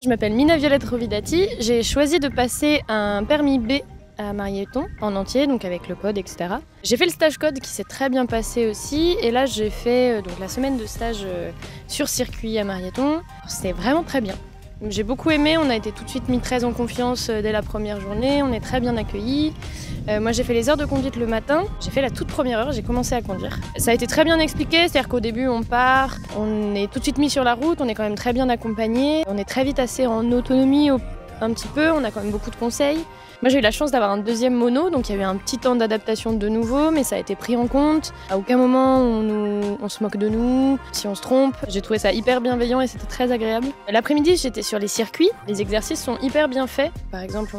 Je m'appelle Mina Violette Rovidati, j'ai choisi de passer un permis B à Marieton en entier, donc avec le code, etc. J'ai fait le stage code qui s'est très bien passé aussi, et là j'ai fait donc la semaine de stage sur circuit à Marieton. C'était vraiment très bien. J'ai beaucoup aimé, on a été tout de suite mis très en confiance dès la première journée, on est très bien accueillis. Moi j'ai fait les heures de conduite le matin, j'ai fait la toute première heure, j'ai commencé à conduire. Ça a été très bien expliqué, c'est-à-dire qu'au début on part, on est tout de suite mis sur la route, on est quand même très bien accompagné, on est très vite assez en autonomie un petit peu, on a quand même beaucoup de conseils. Moi j'ai eu la chance d'avoir un deuxième mono, donc il y a eu un petit temps d'adaptation de nouveau, mais ça a été pris en compte. À aucun moment on se moque de nous, si on se trompe. J'ai trouvé ça hyper bienveillant et c'était très agréable. L'après-midi j'étais sur les circuits, les exercices sont hyper bien faits. Par exemple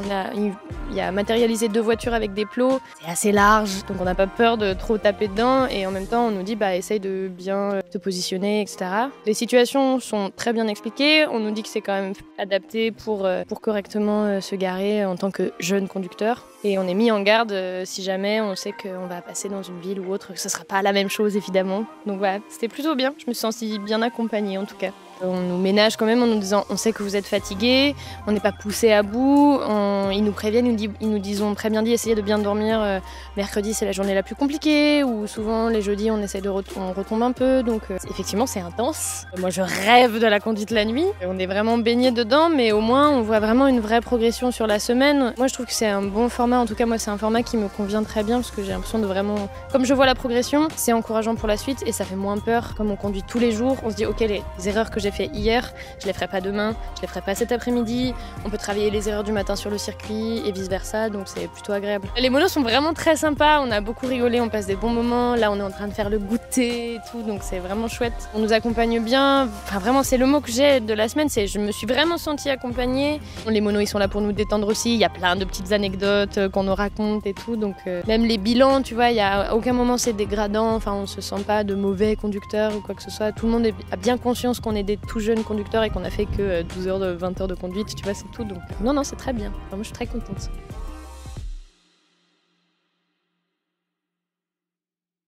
il y a matérialisé 2 voitures avec des plots, c'est assez large, donc on n'a pas peur de trop taper dedans, et en même temps on nous dit essaye de bien te positionner, etc. Les situations sont très bien expliquées, on nous dit que c'est quand même adapté pour correctement se garer en tant que jeune conducteur. Et on est mis en garde si jamais on sait qu'on va passer dans une ville ou autre, que ce sera pas la même chose évidemment. Donc voilà, c'était plutôt bien, je me suis sentie bien accompagnée en tout cas. On nous ménage quand même en nous disant on sait que vous êtes fatigués, on n'est pas poussé à bout, ils nous préviennent, ils nous disent très bien dit essayez de bien dormir, mercredi c'est la journée la plus compliquée, ou souvent les jeudis on essaie on retombe un peu, donc effectivement c'est intense. Moi je rêve de la conduite la nuit, on est vraiment baigné dedans, mais au moins on voit vraiment une vraie progression sur la semaine. Moi je trouve que c'est un bon format, en tout cas moi c'est un format qui me convient très bien, parce que j'ai l'impression de vraiment, comme je vois la progression, c'est encourageant pour la suite et ça fait moins peur. Comme on conduit tous les jours, on se dit ok, les erreurs que j'ai fait hier, je les ferai pas demain, je les ferai pas cet après-midi, on peut travailler les erreurs du matin sur le circuit et vice versa, donc c'est plutôt agréable. Les monos sont vraiment très sympas, on a beaucoup rigolé, on passe des bons moments, là on est en train de faire le goûter et tout, donc c'est vraiment chouette. On nous accompagne bien, enfin vraiment c'est le mot que j'ai de la semaine, c'est je me suis vraiment sentie accompagnée. Les monos ils sont là pour nous détendre aussi, il y a plein de petites anecdotes qu'on nous raconte et tout, donc même les bilans, tu vois, il y a aucun moment c'est dégradant, enfin on se sent pas de mauvais conducteurs ou quoi que ce soit, tout le monde a bien conscience qu'on est des tout jeunes conducteurs et qu'on a fait que 12 heures 20 heures de conduite, tu vois, c'est tout, donc non c'est très bien, enfin, moi je suis très contente.